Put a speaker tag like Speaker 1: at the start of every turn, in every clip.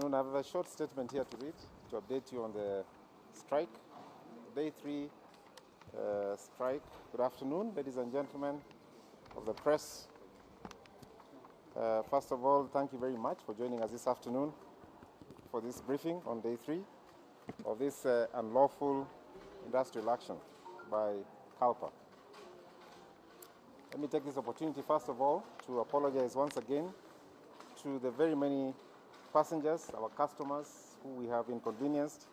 Speaker 1: afternoon. I have a short statement here to read to update you on the strike, day 3 strike. Good afternoon, ladies and gentlemen of the press. First of all, thank you very much for joining us this afternoon for this briefing on day 3 of this unlawful industrial action by CALPA. Let me take this opportunity, first of all, to apologize once again to the very many passengers, our customers, who we have inconvenienced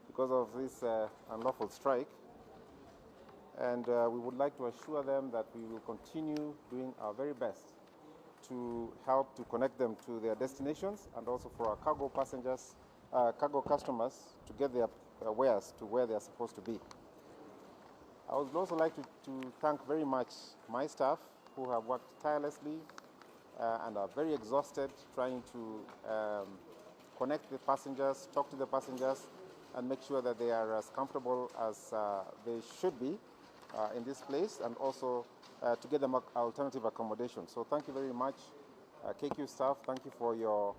Speaker 1: because of this unlawful strike. And we would like to assure them that we will continue doing our very best to help to connect them to their destinations, and also for our cargo passengers, cargo customers to get their wares to where they are supposed to be. I would also like to thank very much my staff who have worked tirelessly and are very exhausted trying to connect the passengers, talk to the passengers, and make sure that they are as comfortable as they should be in this place, and also to get them alternative accommodation. So thank you very much, KQ staff. Thank you for your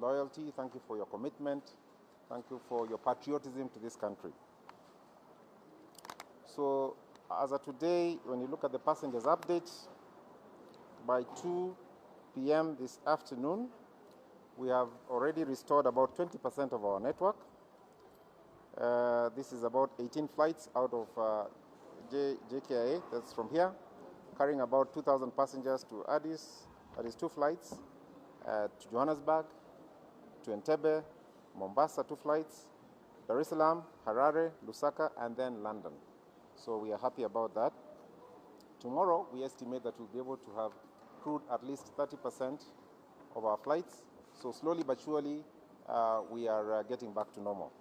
Speaker 1: loyalty. Thank you for your commitment. Thank you for your patriotism to this country. So as of today, when you look at the passengers update, by 2 p.m. this afternoon, we have already restored about 20% of our network. This is about 18 flights out of JKIA, that's from here, carrying about 2,000 passengers to Addis. That is 2 flights, to Johannesburg, to Entebbe, Mombasa, 2 flights, Dar es Salaam, Harare, Lusaka, and then London. So we are happy about that. Tomorrow, we estimate that we'll be able to have crewed at least 30% of our flights. So slowly but surely, we are getting back to normal.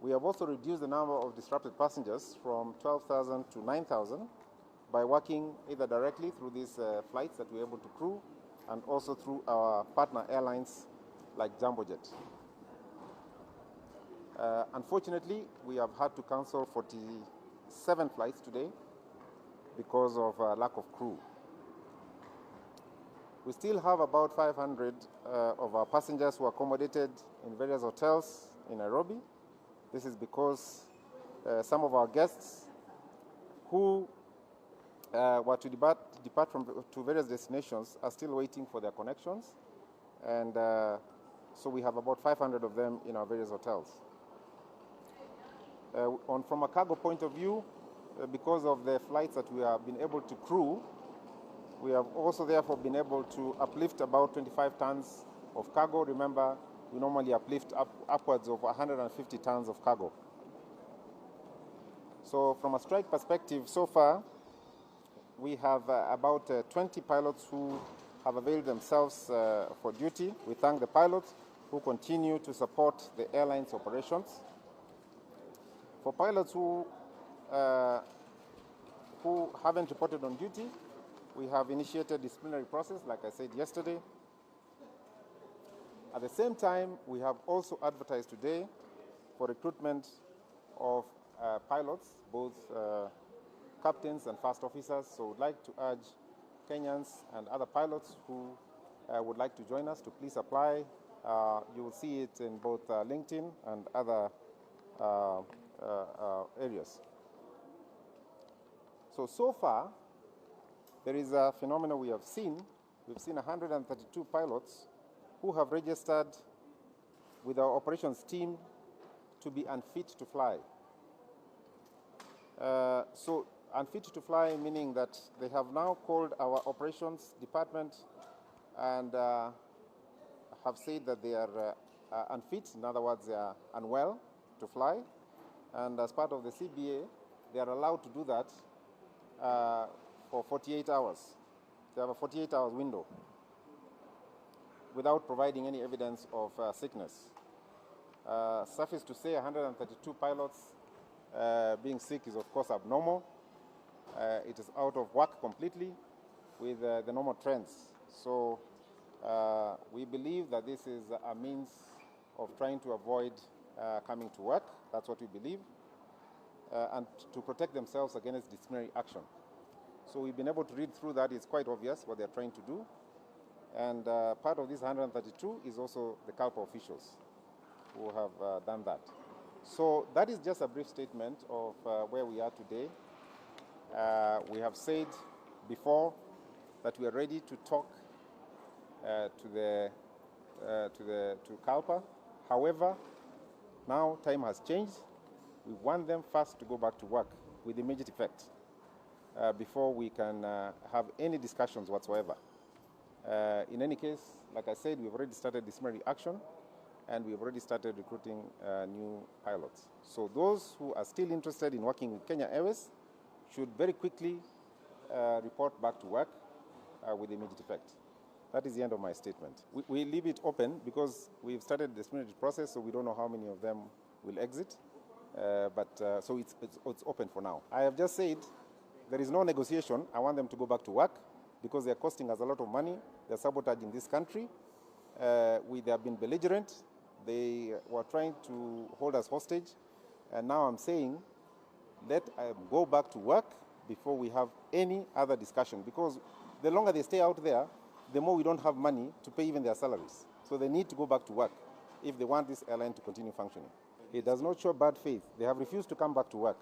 Speaker 1: We have also reduced the number of disrupted passengers from 12,000 to 9,000 by working either directly through these flights that we're able to crew, and also through our partner airlines like Jambojet. Unfortunately, we have had to cancel 47 flights today because of lack of crew. We still have about 500 of our passengers who are accommodated in various hotels in Nairobi. This is because some of our guests who were to depart to various destinations are still waiting for their connections, and so we have about 500 of them in our various hotels. From a cargo point of view, because of the flights that we have been able to crew, we have also therefore been able to uplift about 25 tons of cargo. Remember, we normally uplift upwards of 150 tons of cargo. So from a strike perspective, so far, we have about 20 pilots who have availed themselves for duty. We thank the pilots who continue to support the airline's operations. For pilots who haven't reported on duty, we have initiated disciplinary process, like I said yesterday. At the same time, we have also advertised today for recruitment of pilots, both captains and first officers. So we'd like to urge Kenyans and other pilots who would like to join us to please apply. You will see it in both LinkedIn and other areas. So far, there is a phenomenon we have seen. We've seen 132 pilots who have registered with our operations team to be unfit to fly. So unfit to fly meaning that they have now called our operations department and have said that they are unfit. In other words, they are unwell to fly. And as part of the CBA, they are allowed to do that for 48 hours. They have a 48-hour window without providing any evidence of sickness. Suffice to say, 132 pilots being sick is of course abnormal. It is out of work completely with the normal trends. So we believe that this is a means of trying to avoid coming to work. That's what we believe. And to protect themselves against disciplinary action. So we've been able to read through that. It's quite obvious what they're trying to do. And part of this 132 is also the CALPA officials who have done that. So that is just a brief statement of where we are today. We have said before that we are ready to talk to CALPA. However, now time has changed. We want them first to go back to work with immediate effect before we can have any discussions whatsoever. In any case, like I said, we've already started disciplinary action and we've already started recruiting new pilots. So those who are still interested in working with Kenya Airways should very quickly report back to work with immediate effect. That is the end of my statement. We leave it open because we've started the disciplinary process, so we don't know how many of them will exit. So it's open for now. I have just said there is no negotiation. I want them to go back to work because they're costing us a lot of money. They're sabotaging this country. They have been belligerent. They were trying to hold us hostage. And now I'm saying let them go back to work before we have any other discussion, because the longer they stay out there, the more we don't have money to pay even their salaries. So they need to go back to work if they want this airline to continue functioning. It does not show bad faith. They have refused to come back to work.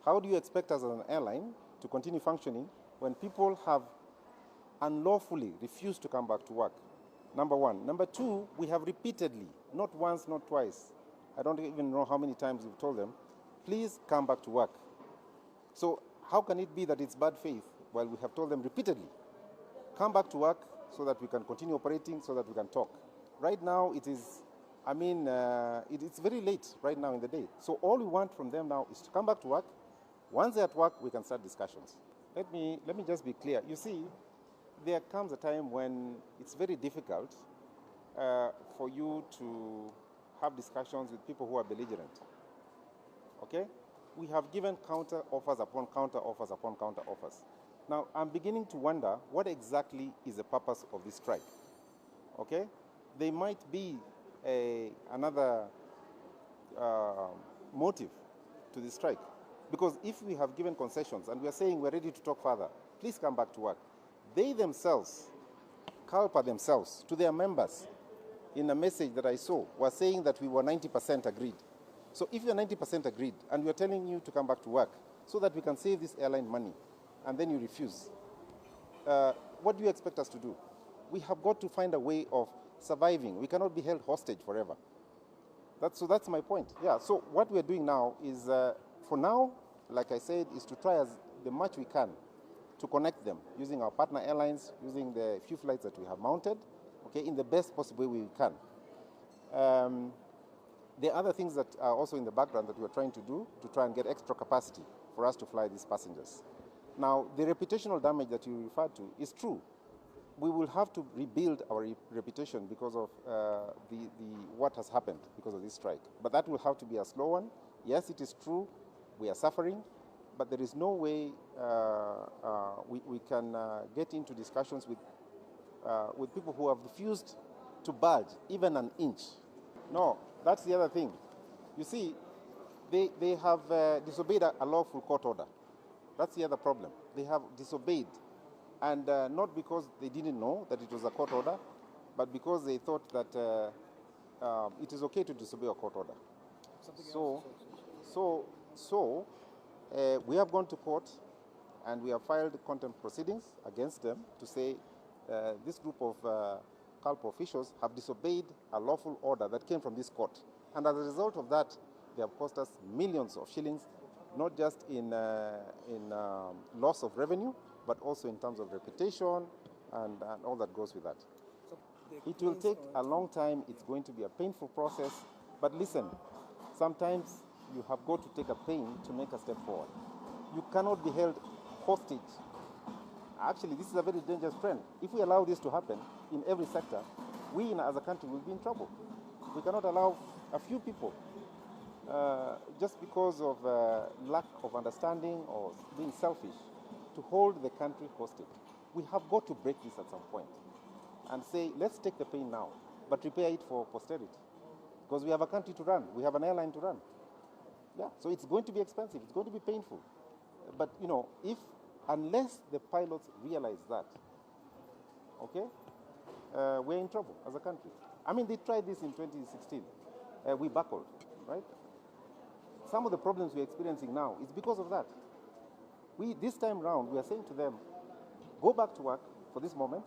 Speaker 1: How do you expect us as an airline to continue functioning when people have unlawfully refused to come back to work? Number one. Number two, we have repeatedly, not once, not twice, I don't even know how many times we've told them, please come back to work. So how can it be that it's bad faith while we have told them repeatedly, come back to work so that we can continue operating, so that we can talk? Right now it is, it's very late right now in the day. So all we want from them now is to come back to work. Once they're at work, we can start discussions. Let me just be clear. You see, there comes a time when it's very difficult for you to have discussions with people who are belligerent. Okay? We have given counter offers upon counter offers upon counter offers. Now, I'm beginning to wonder what exactly is the purpose of this strike. Okay? There might be another motive to this strike. Because if we have given concessions and we are saying we're ready to talk further, please come back to work. They themselves, CALPA themselves, to their members, in a message that I saw, were saying that we were 90% agreed. So if you're 90% agreed and we're telling you to come back to work so that we can save this airline money, and then you refuse, what do you expect us to do? We have got to find a way of surviving. We cannot be held hostage forever. So that's my point. Yeah, so what we're doing now is, for now, like I said, is to try as the much we can to connect them using our partner airlines, using the few flights that we have mounted, okay, in the best possible way we can. There are other things that are also in the background that we're trying to do to try and get extra capacity for us to fly these passengers. Now, the reputational damage that you referred to is true. We will have to rebuild our reputation because of what has happened because of this strike. But that will have to be a slow one. Yes, it is true, we are suffering, but there is no way we can get into discussions with people who have refused to budge even an inch. No, that's the other thing. You see, they have disobeyed a lawful court order. That's the other problem. They have disobeyed. And not because they didn't know that it was a court order, but because they thought that it is okay to disobey a court order. So we have gone to court and we have filed contempt proceedings against them to say this group of CALPA officials have disobeyed a lawful order that came from this court. And as a result of that, they have cost us millions of shillings, not just in loss of revenue, but also in terms of reputation and all that goes with that. It will take a long time. It's going to be a painful process. But listen, sometimes you have got to take a pain to make a step forward. You cannot be held hostage. Actually, this is a very dangerous trend. If we allow this to happen in every sector, we as a country will be in trouble. We cannot allow a few people, just because of lack of understanding or being selfish, to hold the country hostage. We have got to break this at some point and say, let's take the pain now, but prepare it for posterity. Because we have a country to run. We have an airline to run. Yeah, so it's going to be expensive. It's going to be painful. But, you know, unless the pilots realize that, okay, we're in trouble as a country. I mean, they tried this in 2016. We buckled, right? Some of the problems we're experiencing now is because of that. This time round, we are saying to them, go back to work for this moment.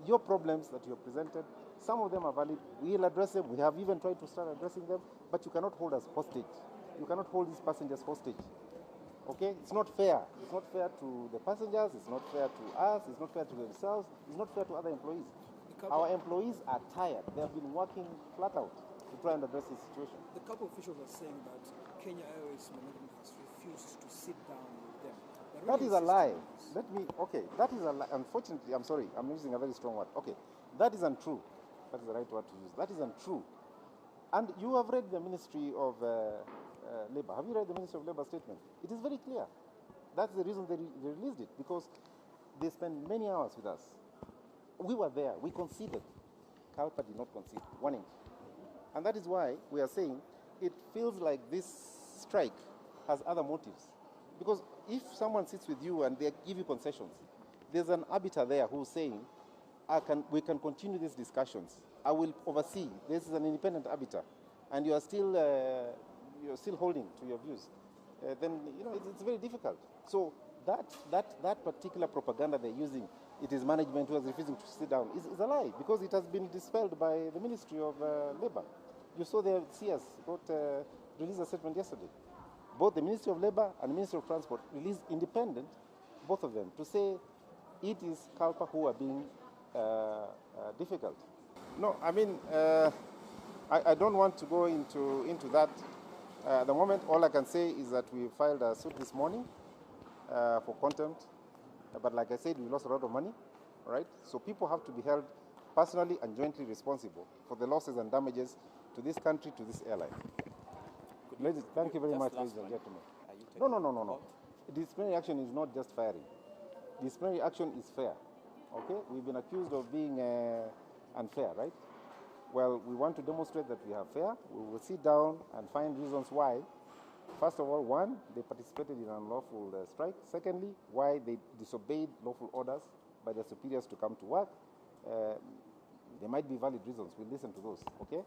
Speaker 1: Your problems that you have presented, some of them are valid. We'll address them. We have even tried to start addressing them, but you cannot hold us hostage. You cannot hold these passengers hostage. Okay? It's not fair. It's not fair to the passengers. It's not fair to us. It's not fair to themselves. It's not fair to other employees. Our employees are tired. They have been working flat out to try and address this situation.
Speaker 2: The couple officials are saying that Kenya Airways management has refused to sit down with them.
Speaker 1: That is a lie. That is a lie. Unfortunately, I'm sorry, I'm using a very strong word. Okay, that is untrue. That is the right word to use. That is untrue. And you have read the Ministry of Labour. Have you read the Ministry of Labour statement? It is very clear. That's the reason they released it, because they spend many hours with us. We were there. We conceded. CALPA did not concede 1 inch. And that is why we are saying it feels like this strike has other motives. Because if someone sits with you and they give you concessions, there's an arbiter there who's saying, we can continue these discussions. I will oversee. This is an independent arbiter, and you're still holding to your views. Then it's very difficult. So that particular propaganda they're using, it is management who is refusing to sit down, is a lie, because it has been dispelled by the Ministry of Labour. You saw the CS released a statement yesterday. Both the Ministry of Labour and the Ministry of Transport released independent, both of them, to say it is CALPA who are being difficult. No, I mean, I don't want to go into that. At the moment, all I can say is that we filed a suit this morning for contempt. But like I said, we lost a lot of money, right? So people have to be held personally and jointly responsible for the losses and damages to this country, to this airline. Thank you very much, ladies and gentlemen. No. Disciplinary action is not just firing. Disciplinary action is fair. Okay? We've been accused of being unfair, right? Well, we want to demonstrate that we are fair. We will sit down and find reasons why. First of all, one, they participated in an unlawful strike. Secondly, why they disobeyed lawful orders by their superiors to come to work. There might be valid reasons. We'll listen to those, okay?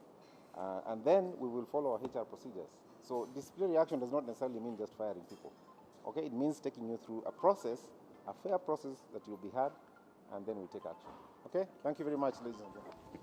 Speaker 1: And then we will follow our HR procedures. So disciplinary action does not necessarily mean just firing people, okay? It means taking you through a process, a fair process that you'll be had, and then we'll take action, okay? Thank you very much, ladies and gentlemen.